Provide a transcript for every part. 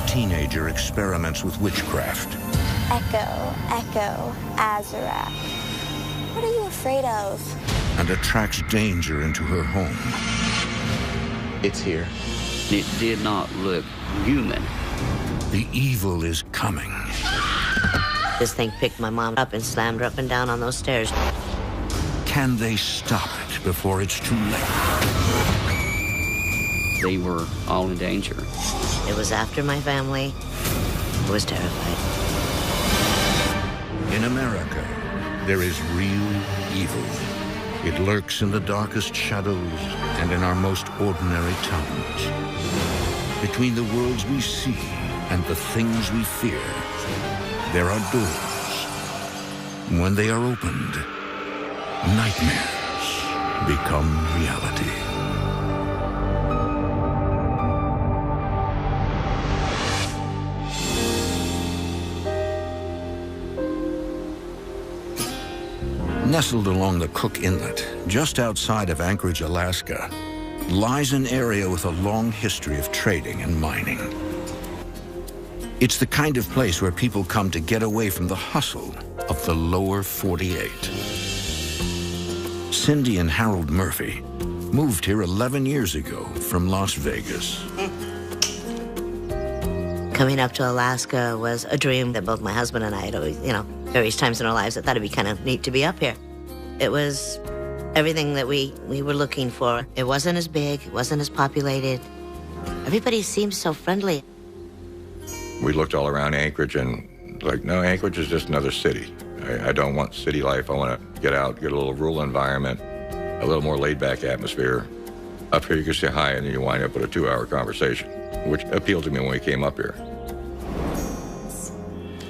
teenager experiments with witchcraft. Echo, Echo, Azura. What are you afraid of? And attracts danger into her home. It's here. It did not look human. The evil is coming. This thing picked my mom up and slammed her up and down on those stairs. Can they stop it before it's too late? They were all in danger. It was after my family. I was terrified. In America, there is real evil. It lurks in the darkest shadows and in our most ordinary towns. Between the worlds we see and the things we fear, there are doors. When they are opened, nightmares become reality. Nestled along the Cook Inlet, just outside of Anchorage, Alaska, lies an area with a long history of trading and mining. It's the kind of place where people come to get away from the hustle of the lower 48. Cindy and Harold Murphy moved here 11 years ago from Las Vegas. Coming up to Alaska was a dream that both my husband and I had always, various times in our lives. I thought it'd be kind of neat to be up here. It was everything that we were looking for. It wasn't as big, it wasn't as populated. Everybody seemed so friendly. We looked all around Anchorage and no, Anchorage is just another city. I don't want city life. I want to get out, get a little rural environment, a little more laid-back atmosphere. Up here you can say hi and then you wind up with a 2-hour conversation, which appealed to me when we came up here.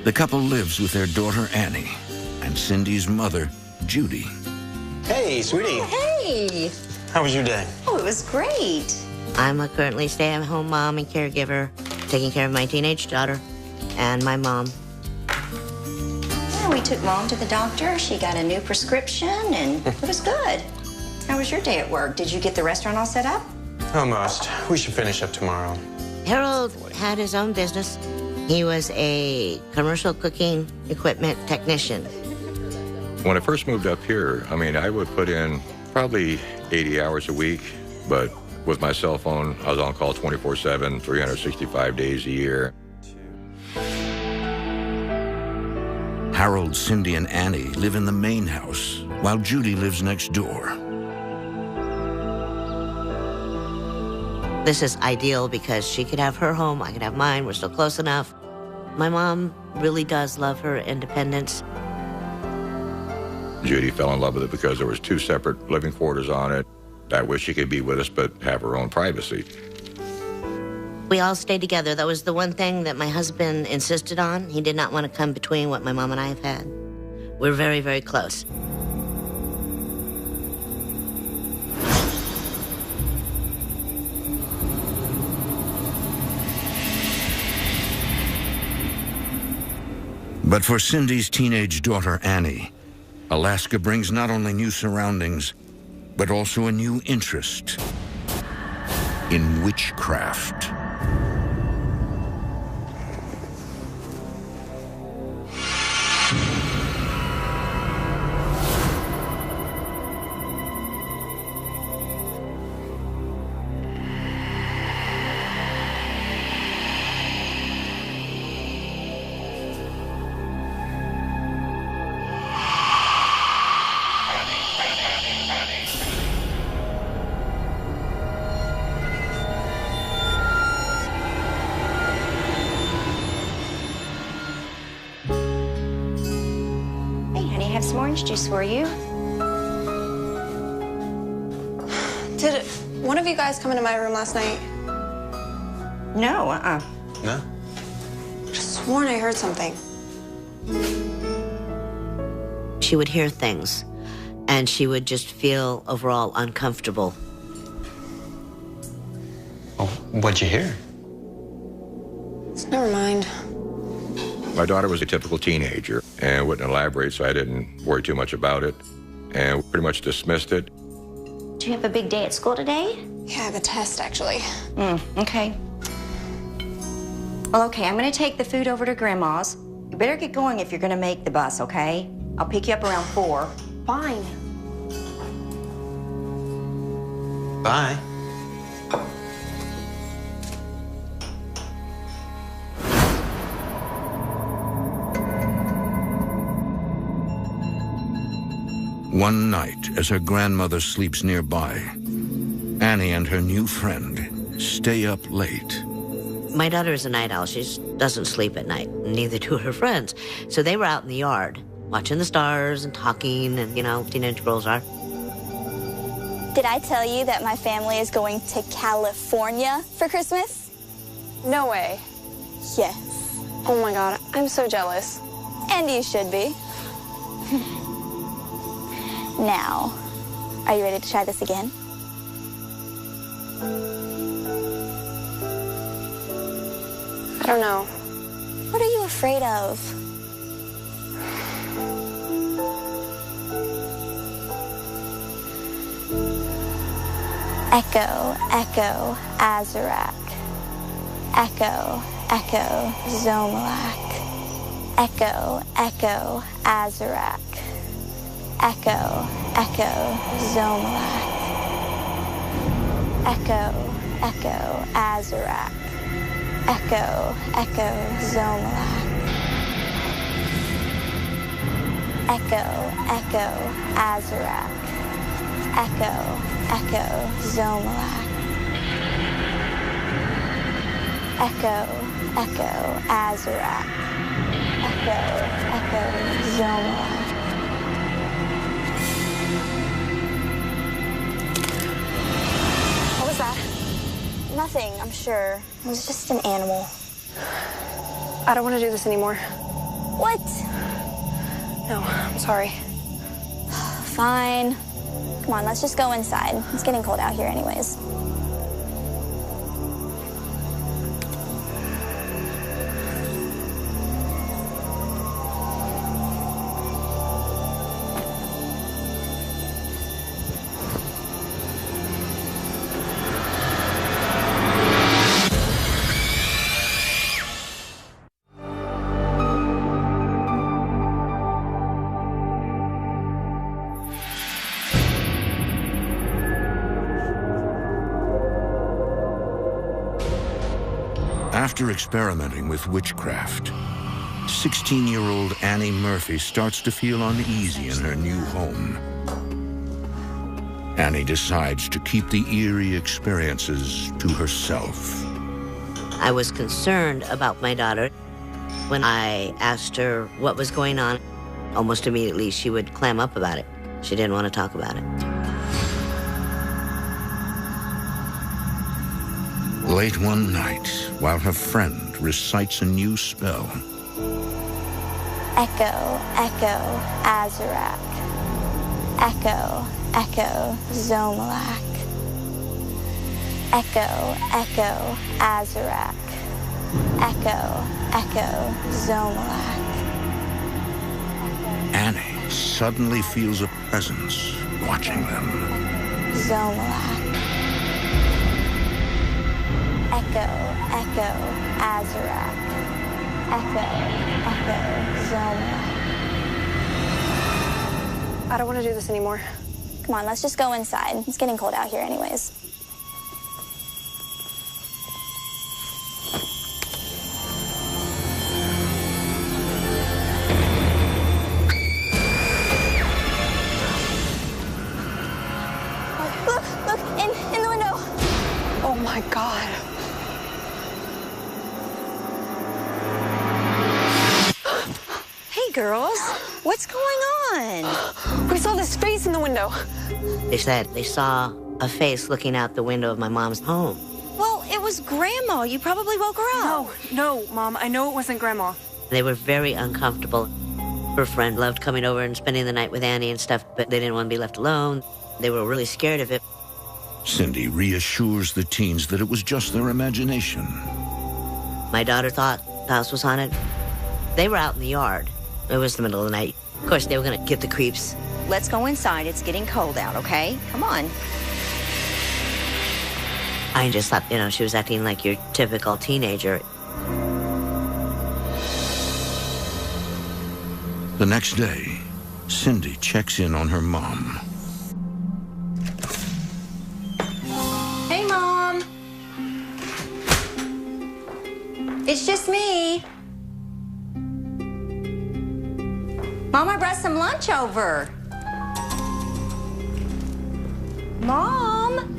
The couple lives with their daughter, Annie, and Cindy's mother, Judy. Hey, sweetie. Oh, hey. How was your day? Oh, it was great. I'm a currently stay-at-home mom and caregiver, taking care of my teenage daughter and my mom. Yeah, we took Mom to the doctor. She got a new prescription, and it was good. How was your day at work? Did you get the restaurant all set up? Almost. We should finish up tomorrow. Harold had his own business. He was a commercial cooking equipment technician. When I first moved up here, I would put in probably 80 hours a week, but with my cell phone, I was on call 24/7, 365 days a year. Harold, Cindy, and Annie live in the main house, while Judy lives next door. This is ideal because she could have her home, I could have mine, we're still close enough. My mom really does love her independence. Judy fell in love with it because there was 2 separate living quarters on it. I wish she could be with us, but have her own privacy. We all stayed together. That was the one thing that my husband insisted on. He did not want to come between what my mom and I have had. We're very, very close. But for Cindy's teenage daughter, Annie, Alaska brings not only new surroundings, but also a new interest in witchcraft. Have some orange juice for you. Did one of you guys come into my room last night? No, No? Just sworn I heard something. She would hear things, and she would just feel overall uncomfortable. Oh, what'd you hear? Never mind. My daughter was a typical teenager and wouldn't elaborate, so I didn't worry too much about it and pretty much dismissed it. do you have a big day at school today? Yeah, I have a test, actually. Okay. Well, okay, I'm gonna take the food over to Grandma's. You better get going if you're gonna make the bus, okay? I'll pick you up around 4. Fine. Bye. One night, as her grandmother sleeps nearby, Annie and her new friend stay up late. My daughter is a night owl. She doesn't sleep at night, neither do her friends. So they were out in the yard, watching the stars and talking, and, teenage girls are. Did I tell you that my family is going to California for Christmas? No way. Yes. Oh my God, I'm so jealous. And you should be. Now, are you ready to try this again? I don't know. What are you afraid of? Echo, echo, Azarac. Echo, echo, Zomalak. Echo, echo, Azarac. Echo, echo, Zomalak. Echo, echo, Azarac. Echo, echo, Zomalak. Echo, echo, Azarac. Echo, echo, Zomalak. Echo, echo, Azarac. Echo, echo, Zomalak. What was that? Nothing, I'm sure. It was just an animal. I don't want to do this anymore. What? No, I'm sorry. Fine. Come on, let's just go inside. It's getting cold out here anyways. After experimenting with witchcraft, 16-year-old Annie Murphy starts to feel uneasy in her new home. Annie decides to keep the eerie experiences to herself. I was concerned about my daughter. When I asked her what was going on, almost immediately she would clam up about it. She didn't want to talk about it. Late one night, while her friend recites a new spell. Echo, echo, Azarac. Echo, echo, Zomalak. Echo, echo, Azarac. Echo, echo, Zomalak. Annie suddenly feels a presence watching them. Zomalak. Echo, echo, Azarac. Echo, echo, Zomalak. I don't want to do this anymore. Come on, let's just go inside. It's getting cold out here anyways. Look, in the window. Oh my God. Hey, girls, what's going on? We saw this face in the window. They said they saw a face looking out the window of my mom's home. Well, it was Grandma. You probably woke her up. No, Mom, I know it wasn't Grandma. They were very uncomfortable. Her friend loved coming over and spending the night with Annie and stuff, but they didn't want to be left alone. They were really scared of it. Cindy reassures the teens that it was just their imagination. My daughter thought the house was haunted. They were out in the yard. It was the middle of the night. Of course, they were going to get the creeps. Let's go inside. It's getting cold out, okay? Come on. I just thought, she was acting like your typical teenager. The next day, Cindy checks in on her mom. Hey, Mom. It's just me. Mom, I brought some lunch over. Mom?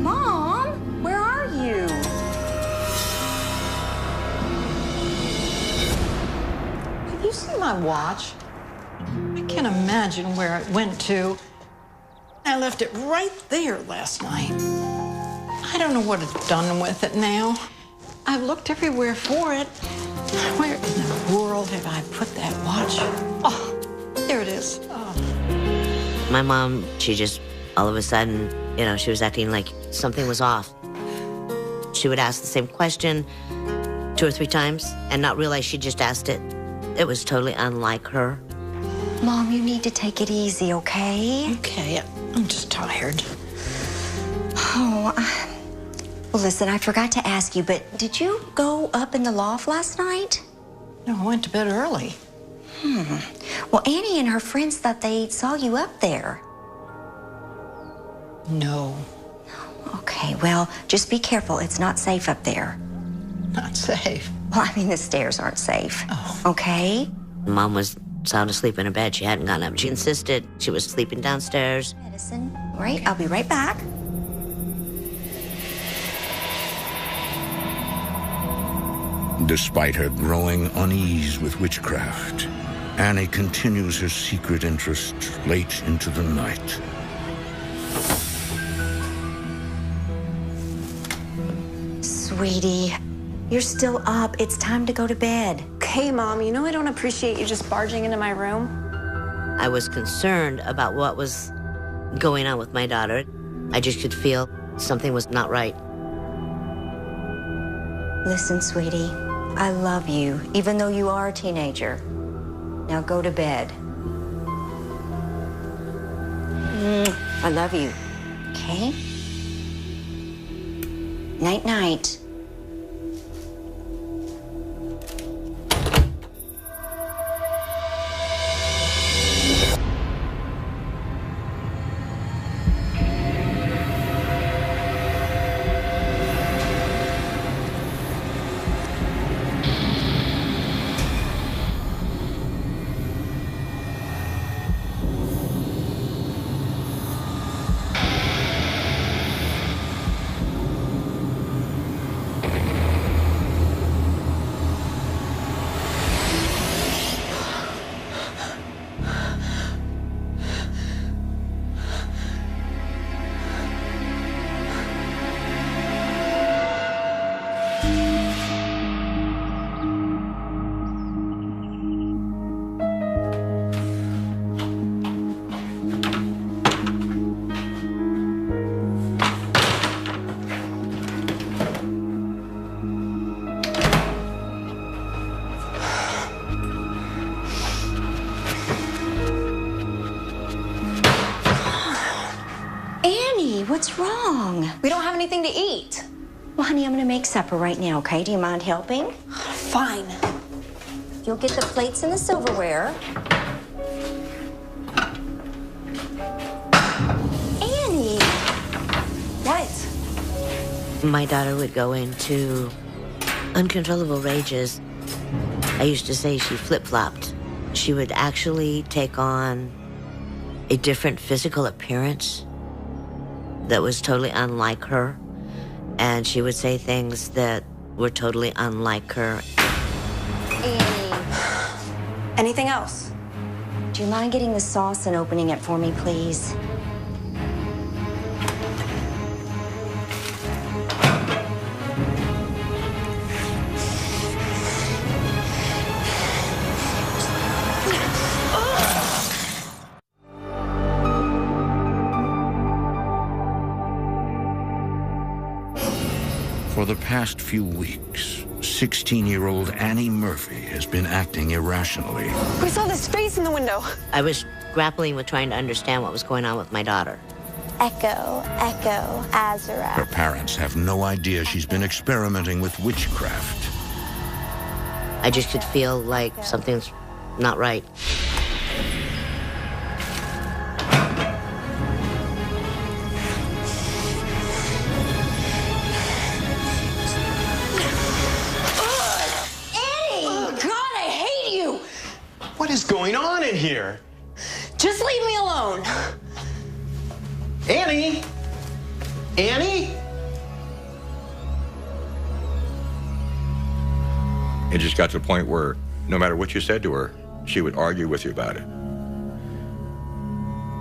Mom, where are you? Have you seen my watch? I can't imagine where it went to. I left it right there last night. I don't know what it's done with it now. I've looked everywhere for it. Where in the world have I put that watch? Oh, there it is. Oh. My mom, she just, all of a sudden, she was acting like something was off. She would ask the same question 2 or 3 times and not realize she just asked it. It was totally unlike her. Mom, you need to take it easy, okay? Okay, I'm just tired. Oh, well, listen, I forgot to ask you, but did you go up in the loft last night? No, I went to bed early. Well, Annie and her friends thought they saw you up there. No. Okay, well, just be careful. It's not safe up there. Not safe. Well, I mean, the stairs aren't safe. Oh. Okay? Mom was sound asleep in her bed. She hadn't gotten up. She insisted she was sleeping downstairs. Medicine. All right, I'll be right back. Despite her growing unease with witchcraft, Annie continues her secret interest late into the night. Sweetie, you're still up. It's time to go to bed. Okay, Mom, you know I don't appreciate you just barging into my room. I was concerned about what was going on with my daughter. I just could feel something was not right. Listen, sweetie, I love you, even though you are a teenager. Now go to bed. I love you, okay? Night-night. What's wrong? We don't have anything to eat. Well, honey, I'm gonna make supper right now, okay? Do you mind helping? Fine. You'll get the plates and the silverware. Annie! What? My daughter would go into uncontrollable rages. I used to say she flip-flopped. She would actually take on a different physical appearance that was totally unlike her. And she would say things that were totally unlike her. Annie. Anything else? Do you mind getting the sauce and opening it for me, please? For the past few weeks, 16-year-old Annie Murphy has been acting irrationally. We saw this face in the window. I was grappling with trying to understand what was going on with my daughter. Echo, echo, Azura. Her parents have no idea she's been experimenting with witchcraft. I just could feel like something's not right. What is going on in here? Just leave me alone. Annie? Annie? It just got to the point where no matter what you said to her, she would argue with you about it.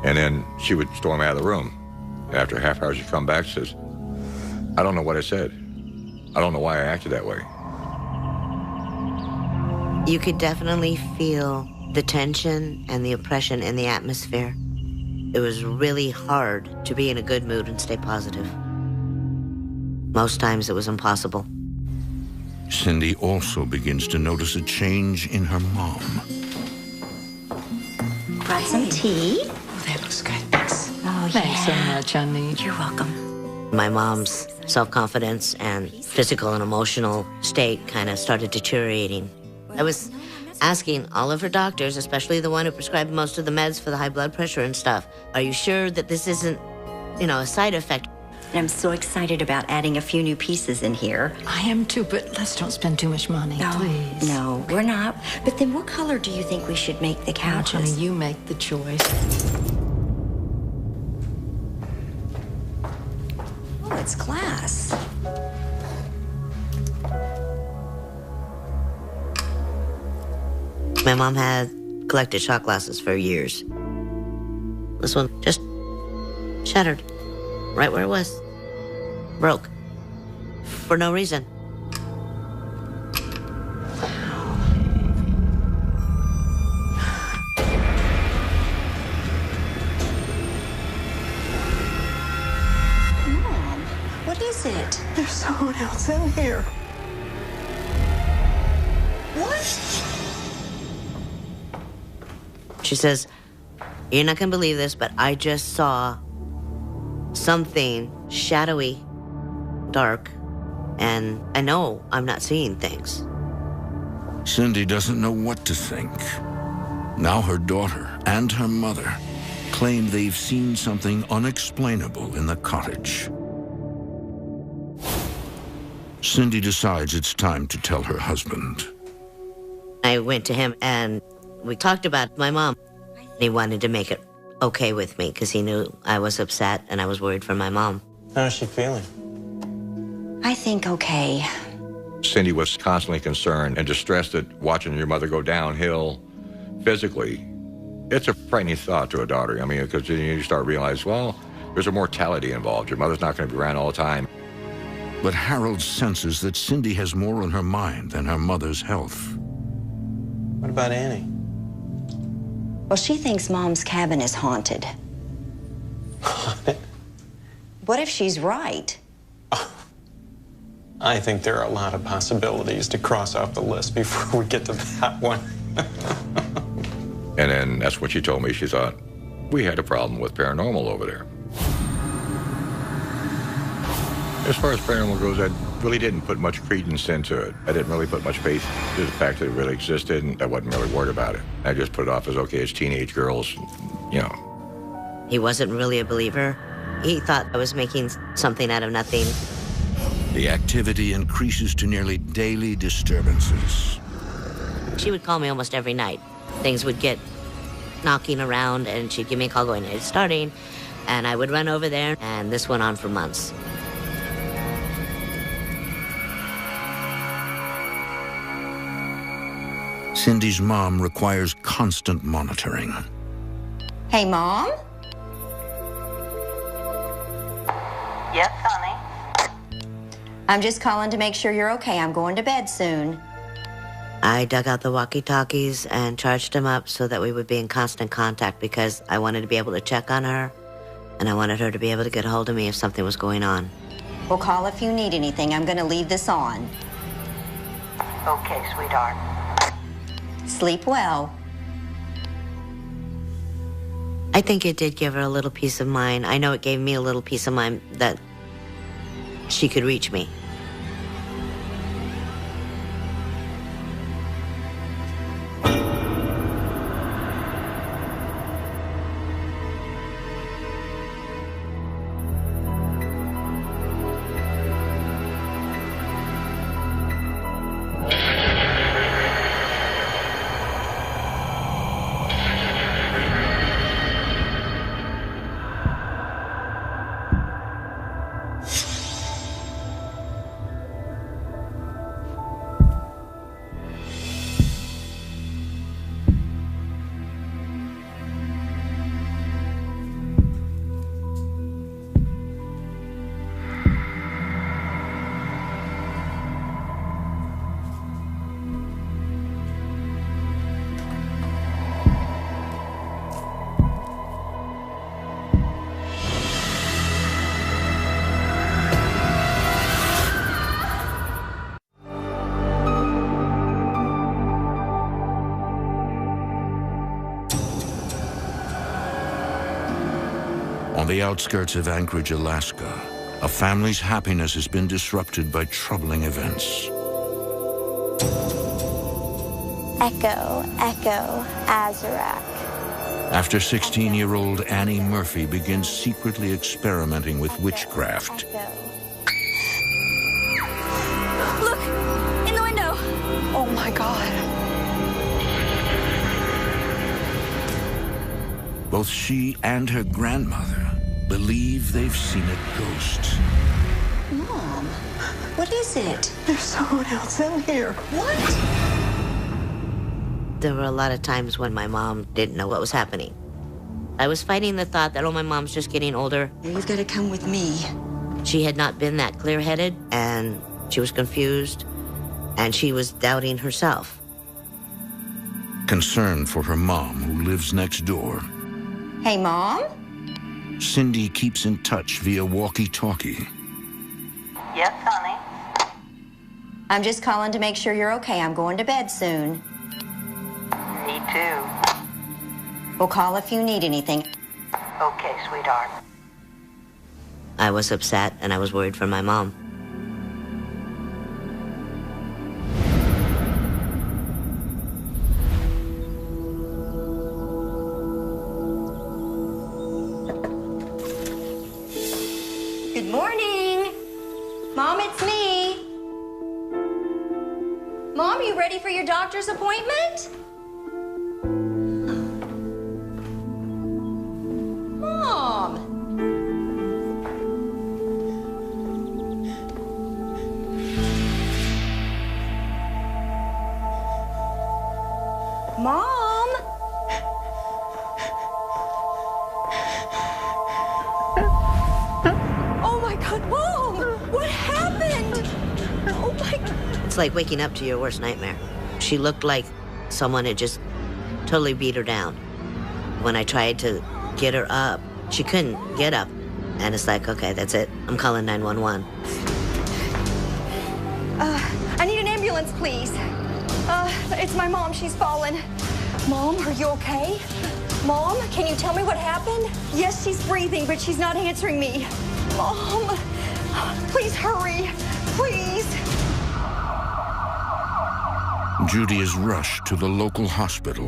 And then she would storm out of the room. After a half hour, she'd come back and says, I don't know what I said. I don't know why I acted that way. You could definitely feel the tension and the oppression in the atmosphere. It was really hard to be in a good mood and stay positive. Most times it was impossible. Cindy also begins to notice a change in her mom. Brought some tea. Oh, that looks good. Thanks. Oh, Thanks so much, honey. You're welcome. My mom's self-confidence and physical and emotional state kind of started deteriorating. I was asking all of her doctors, especially the one who prescribed most of the meds for the high blood pressure and stuff, are you sure that this isn't, a side effect? I'm so excited about adding a few new pieces in here. I am too, but let's don't spend too much money, please. No, we're not. But then what color do you think we should make the couches? Honey, you make the choice. Oh, it's glass. My mom had collected shot glasses for years. This one just shattered right where it was. Broke. For no reason. Mom, what is it? There's someone else in here. What? She says, you're not gonna believe this, but I just saw something shadowy, dark, and I know I'm not seeing things. Cindy doesn't know what to think. Now her daughter and her mother claim they've seen something unexplainable in the cottage. Cindy decides it's time to tell her husband. I went to him and we talked about my mom. He wanted to make it okay with me because he knew I was upset and I was worried for my mom. How's she feeling? I think okay. Cindy was constantly concerned and distressed at watching your mother go downhill physically. It's a frightening thought to a daughter. I mean, because you start to realize, well, there's a mortality involved. Your mother's not going to be around all the time. But Harold senses that Cindy has more on her mind than her mother's health. What about Annie? Well, she thinks Mom's cabin is haunted. What if she's right? I think there are a lot of possibilities to cross off the list before we get to that one. And then that's what she told me. She thought, we had a problem with paranormal over there. As far as paranormal goes, I really didn't put much credence into it. I didn't really put much faith in the fact that it really existed, and I wasn't really worried about it. I just put it off as, okay, it's teenage girls, He wasn't really a believer. He thought I was making something out of nothing. The activity increases to nearly daily disturbances. She would call me almost every night. Things would get knocking around and she'd give me a call going, it's starting. And I would run over there, and this went on for months. Cindy's mom requires constant monitoring. Hey, Mom? Yes, honey? I'm just calling to make sure you're okay. I'm going to bed soon. I dug out the walkie-talkies and charged them up so that we would be in constant contact because I wanted to be able to check on her, and I wanted her to be able to get a hold of me if something was going on. We'll call if you need anything. I'm going to leave this on. Okay, sweetheart. Sleep well. I think it did give her a little peace of mind. I know it gave me a little peace of mind that she could reach me. On the outskirts of Anchorage, Alaska, a family's happiness has been disrupted by troubling events. Echo, echo, Azarac. After 16-year-old Annie Murphy begins secretly experimenting with witchcraft. Echo. Look! In the window! Oh my God. Both she and her grandmother believe they've seen a ghost. Mom, what is it? There's someone else in here. What? There were a lot of times when my mom didn't know what was happening. I was fighting the thought that, oh, my mom's just getting older. You've got to come with me. She had not been that clear-headed, and she was confused, and she was doubting herself. Concerned for her mom, who lives next door, Hey, Mom? Cindy keeps in touch via walkie-talkie. Yes, honey. I'm just calling to make sure you're okay. I'm going to bed soon. Me too. We'll call if you need anything. Okay, sweetheart. I was upset, and I was worried for my mom. Good morning. Mom, it's me. Mom, you ready for your doctor's appointment? Mom. Mom. Oh my God, Mom! What happened? Oh my God. It's like waking up to your worst nightmare. She looked like someone had just totally beat her down. When I tried to get her up, she couldn't get up. And it's like, okay, that's it. I'm calling 911. I need an ambulance, please. It's my mom. She's fallen. Mom, are you okay? Mom, can you tell me what happened? Yes, she's breathing, but she's not answering me. Mom, please hurry. Please. Judy is rushed to the local hospital.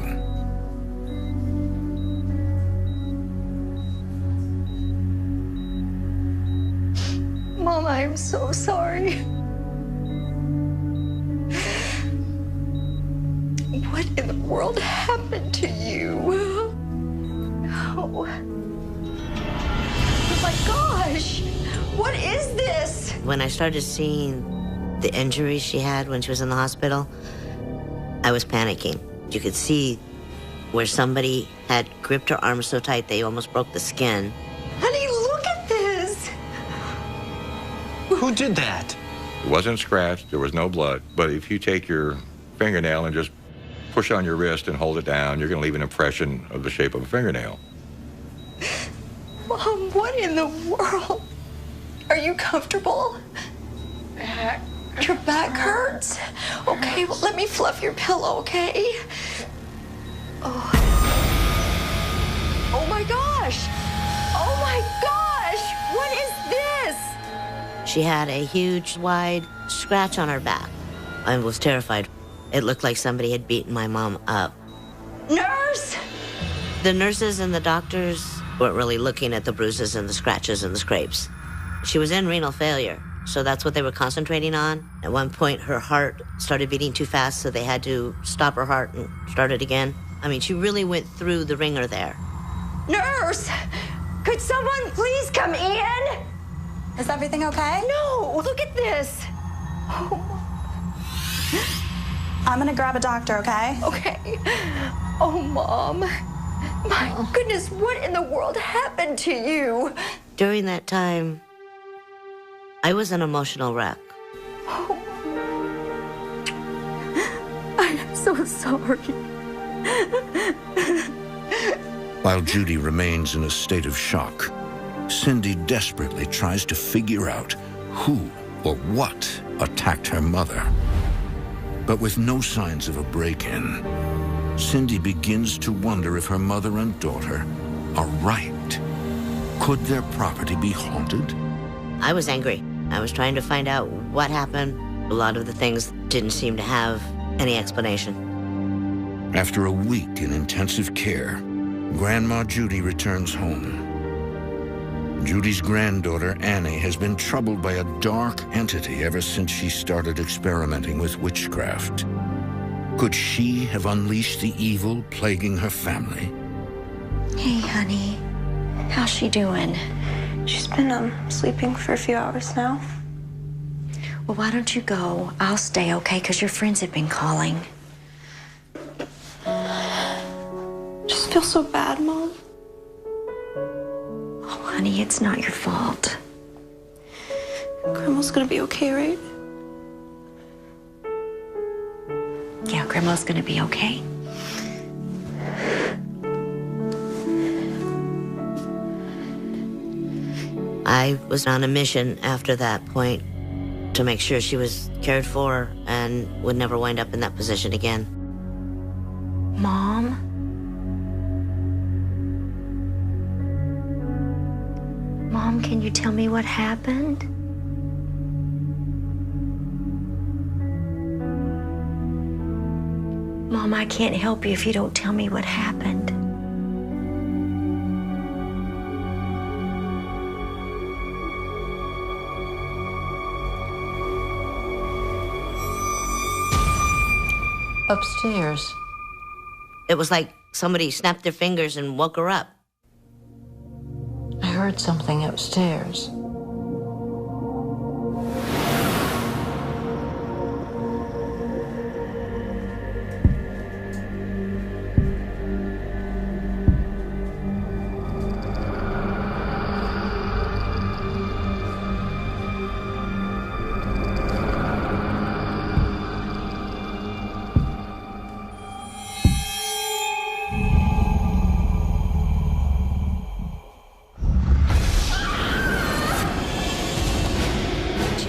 Mom, I am so sorry. What in the world happened to you? Oh my gosh! What is this? When I started seeing the injuries she had when she was in the hospital, I was panicking. You could see where somebody had gripped her arms so tight they almost broke the skin. Honey, look at this! Who did that? It wasn't scratched, there was no blood, but if you take your fingernail and just push on your wrist and hold it down, you're going to leave an impression of the shape of a fingernail. Mom, what in the world? Are you comfortable? Your back hurts? Okay, well, let me fluff your pillow, okay? Oh. Oh my gosh! Oh my gosh! What is this? She had a huge, wide scratch on her back. I was terrified. It looked like somebody had beaten my mom up. Nurse! The nurses and the doctors weren't really looking at the bruises and the scratches and the scrapes. She was in renal failure, so that's what they were concentrating on. At one point, her heart started beating too fast, so they had to stop her heart and start it again. I mean, she really went through the ringer there. Nurse! Could someone please come in? Is everything okay? No! Look at this! I'm gonna grab a doctor, okay? Okay. Oh, Mom. My goodness, what in the world happened to you? During that time, I was an emotional wreck. Oh. I am so sorry. While Judy remains in a state of shock, Cindy desperately tries to figure out who or what attacked her mother. But with no signs of a break-in, Cindy begins to wonder if her mother and daughter are right. Could their property be haunted? I was angry. I was trying to find out what happened. A lot of the things didn't seem to have any explanation. After a week in intensive care, Grandma Judy returns home. Judy's granddaughter, Annie, has been troubled by a dark entity ever since she started experimenting with witchcraft. Could she have unleashed the evil plaguing her family? Hey, honey. How's she doing? She's been sleeping for a few hours now. Well, why don't you go? I'll stay, okay? Because your friends have been calling. Just feel so bad, Mom. Oh, honey, it's not your fault. Grandma's gonna be okay, right? Yeah, Grandma's gonna be okay. I was on a mission after that point to make sure she was cared for and would never wind up in that position again. Mom? Mom, can you tell me what happened? Mom, I can't help you if you don't tell me what happened. Upstairs. It was like somebody snapped their fingers and woke her up. I heard something upstairs.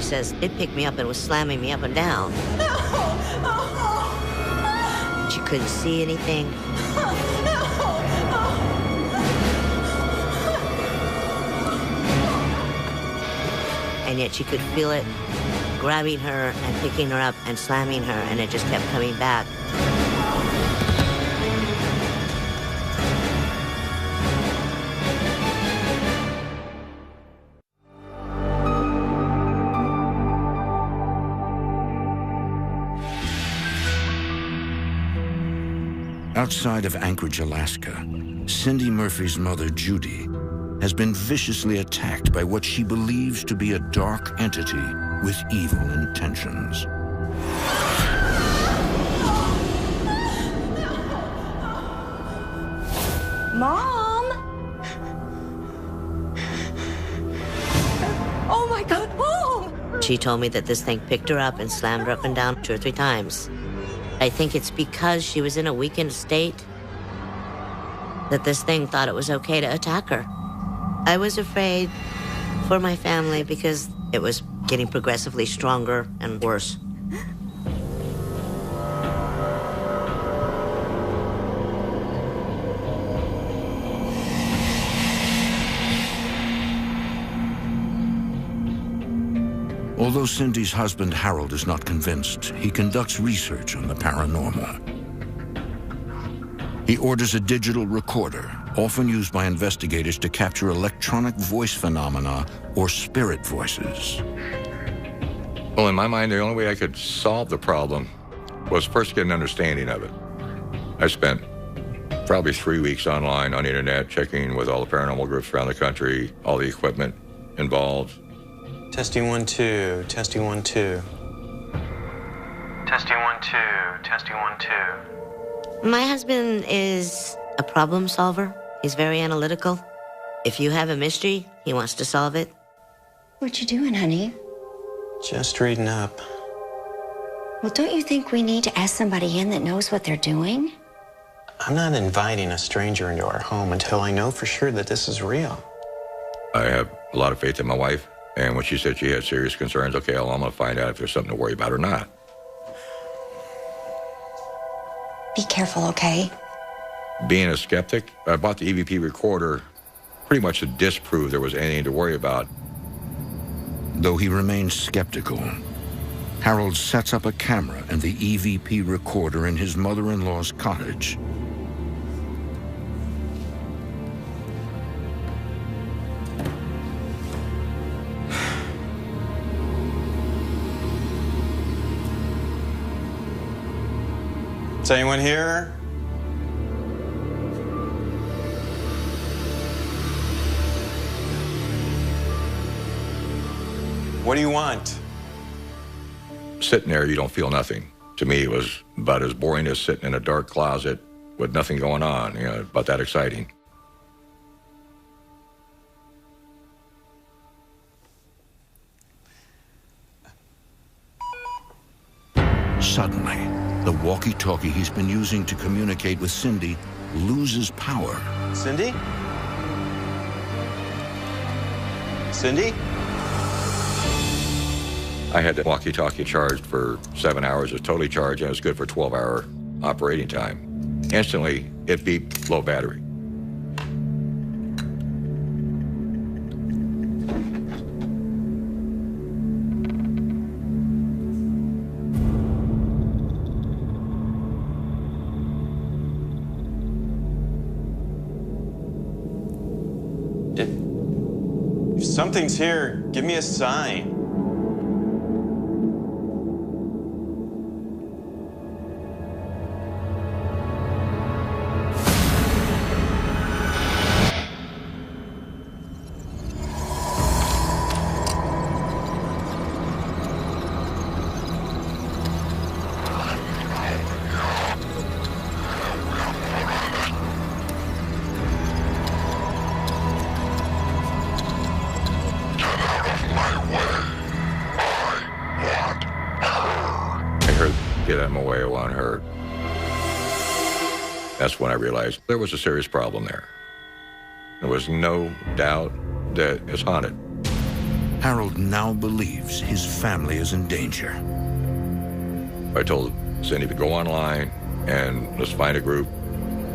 Says it picked me up and was slamming me up and down. She couldn't see anything. And yet she could feel it grabbing her and picking her up and slamming her, and it just kept coming back. Outside of Anchorage, Alaska, Cindy Murphy's mother, Judy, has been viciously attacked by what she believes to be a dark entity with evil intentions. Mom! Oh my God, Mom! She told me that this thing picked her up and slammed her up and down 2 or 3 times. I think it's because she was in a weakened state that this thing thought it was okay to attack her. I was afraid for my family because it was getting progressively stronger and worse. Although Cindy's husband, Harold, is not convinced, he conducts research on the paranormal. He orders a digital recorder, often used by investigators to capture electronic voice phenomena or spirit voices. Well, in my mind, the only way I could solve the problem was first get an understanding of it. I spent probably 3 weeks online on the internet, checking with all the paranormal groups around the country, all the equipment involved. Testing 1, 2, testing 1, 2. Testing 1, 2, testing 1, 2. My husband is a problem solver. He's very analytical. If you have a mystery, he wants to solve it. What you doing, honey? Just reading up. Well, don't you think we need to ask somebody in that knows what they're doing? I'm not inviting a stranger into our home until I know for sure that this is real. I have a lot of faith in my wife, and when she said she had serious concerns, okay, well, I'm going to find out if there's something to worry about or not. Be careful, okay? Being a skeptic, I bought the EVP recorder pretty much to disprove there was anything to worry about. Though he remains skeptical, Harold sets up a camera and the EVP recorder in his mother-in-law's cottage. Is anyone here? What do you want? Sitting there, you don't feel nothing. To me, it was about as boring as sitting in a dark closet with nothing going on, you know, about that exciting. Suddenly, the walkie-talkie he's been using to communicate with Cindy loses power. Cindy? Cindy? I had the walkie-talkie charged for 7 hours. It was totally charged, and it was good for 12-hour operating time. Instantly, it beeped low battery. If something's here, give me a sign. Get him away on her. That's when I realized there was a serious problem there. There was no doubt that it's haunted. Harold now believes his family is in danger. I told Cindy to go online and let's find a group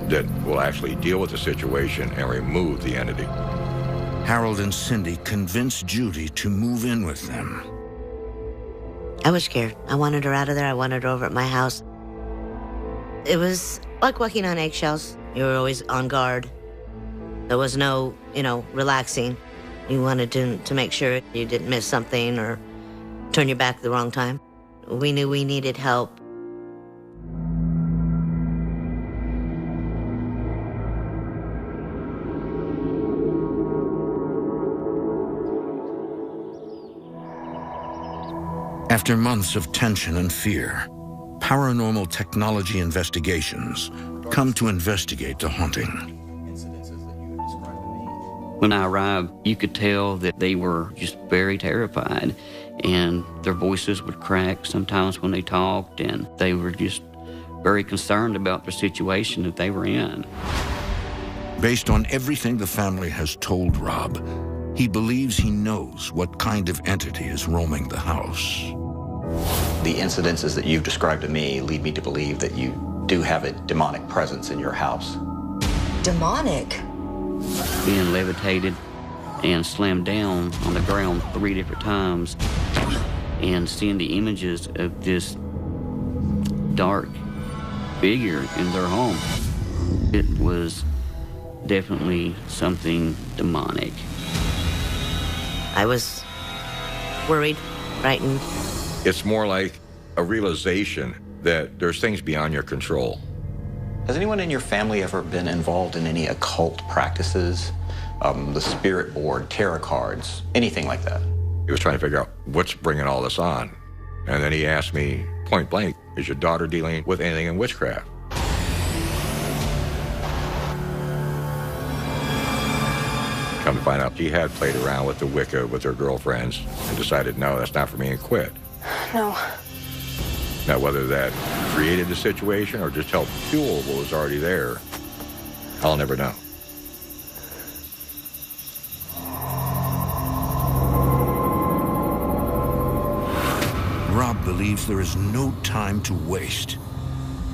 that will actually deal with the situation and remove the entity. Harold and Cindy convinced Judy to move in with them. I was scared. I wanted her out of there. I wanted her over at my house. It was like walking on eggshells. You were always on guard. There was no, relaxing. You wanted to make sure you didn't miss something or turn your back at the wrong time. We knew we needed help. After months of tension and fear, paranormal technology investigations come to investigate the haunting. When I arrived, you could tell that they were just very terrified, and their voices would crack sometimes when they talked, and they were just very concerned about the situation that they were in. Based on everything the family has told Rob, he believes he knows what kind of entity is roaming the house. The incidences that you've described to me lead me to believe that you do have a demonic presence in your house. Demonic? Being levitated and slammed down on the ground 3 different times and seeing the images of this dark figure in their home. It was definitely something demonic. I was worried, frightened. It's more like a realization that there's things beyond your control. Has anyone in your family ever been involved in any occult practices? The spirit board, tarot cards, anything like that? He was trying to figure out what's bringing all this on. And then he asked me point blank, is your daughter dealing with anything in witchcraft? Come to find out, she had played around with the Wicca with her girlfriends and decided, no, that's not for me, and quit. No. Now, whether that created the situation or just helped fuel what was already there, I'll never know. Rob believes there is no time to waste.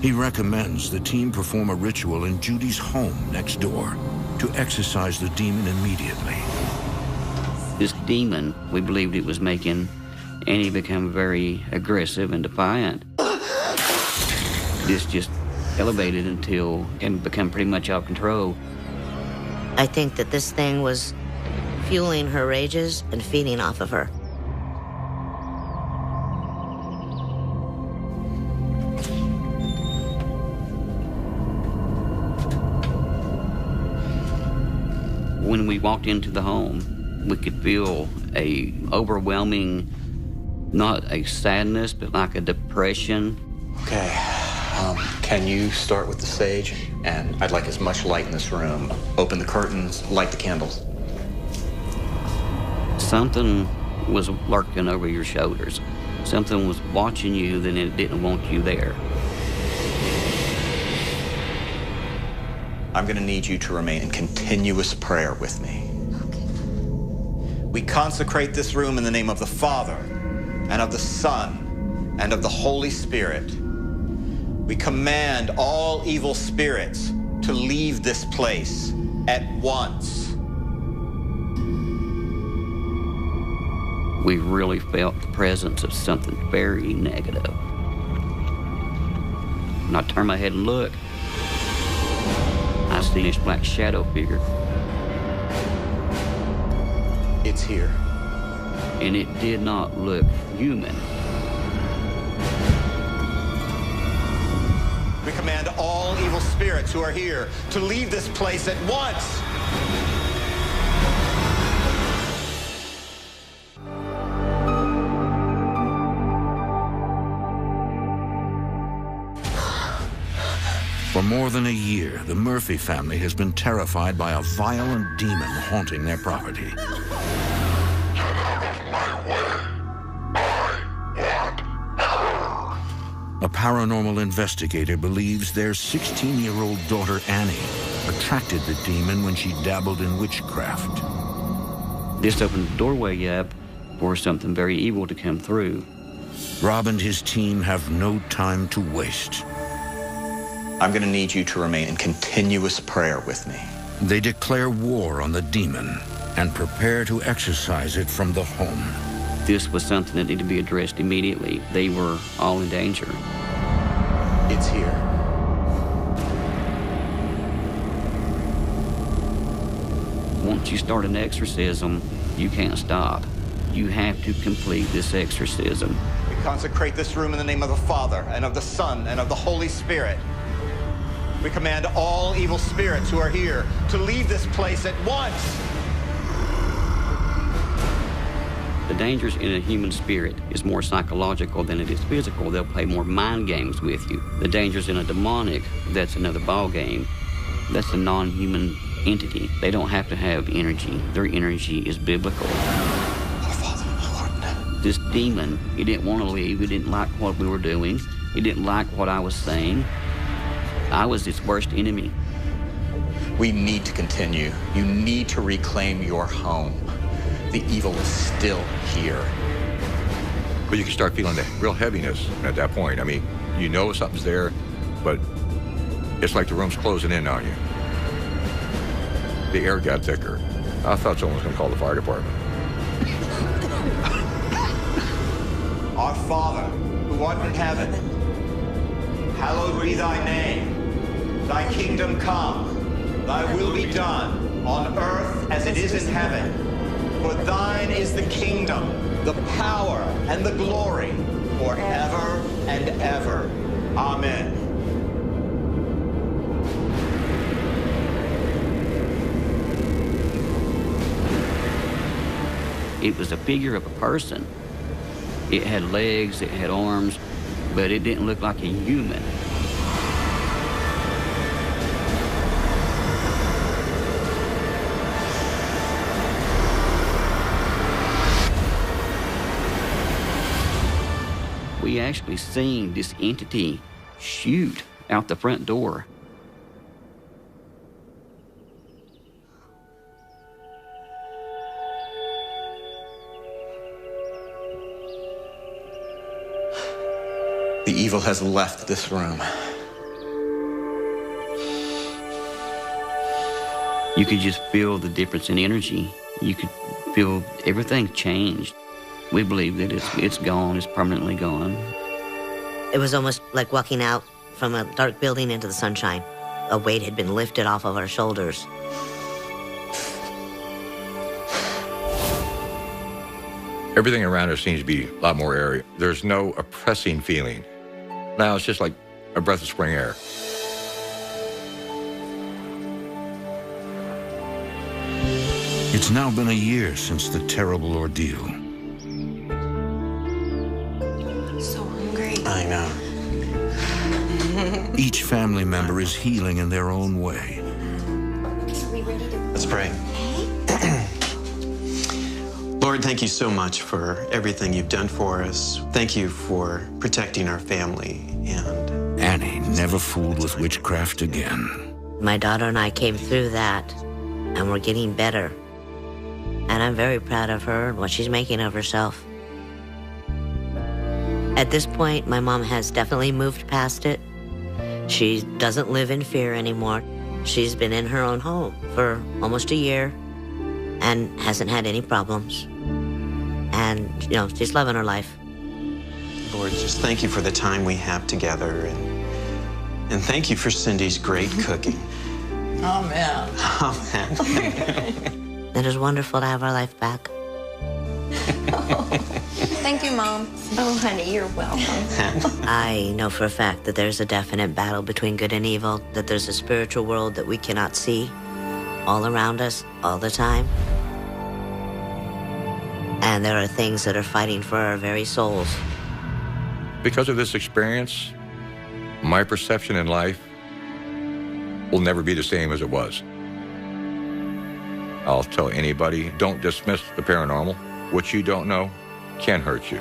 He recommends the team perform a ritual in Judy's home next door to exorcise the demon immediately. This demon, we believed it was making Annie become very aggressive and defiant. This just elevated until it can become pretty much out of control. I think that this thing was fueling her rages and feeding off of her. When we walked into the home, we could feel a overwhelming, not a sadness, but like a depression. Okay, can you start with the sage? And I'd like as much light in this room. Open the curtains, light the candles. Something was lurking over your shoulders. Something was watching you, then it didn't want you there. I'm going to need you to remain in continuous prayer with me. Okay. We consecrate this room in the name of the Father, and of the Son, and of the Holy Spirit. We command all evil spirits to leave this place at once. We really felt the presence of something very negative. When I turned my head and looked, I see this black shadow figure. It's here. And it did not look human. We command all evil spirits who are here to leave this place at once. For more than a year, the Murphy family has been terrified by a violent demon haunting their property. A paranormal investigator believes their 16-year-old daughter, Annie, attracted the demon when she dabbled in witchcraft. This opened the doorway up for something very evil to come through. Rob and his team have no time to waste. I'm going to need you to remain in continuous prayer with me. They declare war on the demon and prepare to exorcise it from the home. This was something that needed to be addressed immediately. They were all in danger. It's here. Once you start an exorcism, you can't stop. You have to complete this exorcism. We consecrate this room in the name of the Father, and of the Son, and of the Holy Spirit. We command all evil spirits who are here to leave this place at once. The dangers in a human spirit is more psychological than it is physical. They'll play more mind games with you. The dangers in a demonic, that's another ball game. That's a non-human entity. They don't have to have energy. Their energy is biblical. Our Father, who art in heaven. This demon, he didn't want to leave. He didn't like what we were doing. He didn't like what I was saying. I was his worst enemy. We need to continue. You need to reclaim your home. The evil is still here. But you can start feeling the real heaviness at that point. I mean, you know something's there, but it's like the room's closing in on you. The air got thicker. I thought someone was going to call the fire department. Our Father, who art in heaven, hallowed be thy name. Thy kingdom come, thy will be done, on earth as it is in heaven. For thine is the kingdom, the power, and the glory, forever and ever. Amen. It was a figure of a person. It had legs, it had arms, but it didn't look like a human. We actually seen this entity shoot out the front door. The evil has left this room. You could just feel the difference in energy. You could feel everything changed. We believe that it's gone, it's permanently gone. It was almost like walking out from a dark building into the sunshine. A weight had been lifted off of our shoulders. Everything around us seems to be a lot more airy. There's no oppressing feeling. Now it's just like a breath of spring air. It's now been a year since the terrible ordeal. So hungry. I know. Each family member is healing in their own way. Are we ready to... Let's pray. Lord, thank you so much for everything you've done for us. Thank you for protecting our family. And Annie never fooled with witchcraft again. My daughter and I came through that, and we're getting better. And I'm very proud of her and what she's making of herself. At this point, my mom has definitely moved past it. She doesn't live in fear anymore. She's been in her own home for almost a year and hasn't had any problems. And, she's loving her life. Lord, just thank you for the time we have together. And thank you for Cindy's great cooking. Amen. Amen. It is wonderful to have our life back. Thank you, Mom. Oh, honey, you're welcome. I know for a fact that there's a definite battle between good and evil, that there's a spiritual world that we cannot see all around us all the time. And there are things that are fighting for our very souls. Because of this experience, my perception in life will never be the same as it was. I'll tell anybody, don't dismiss the paranormal. What you don't know can hurt you.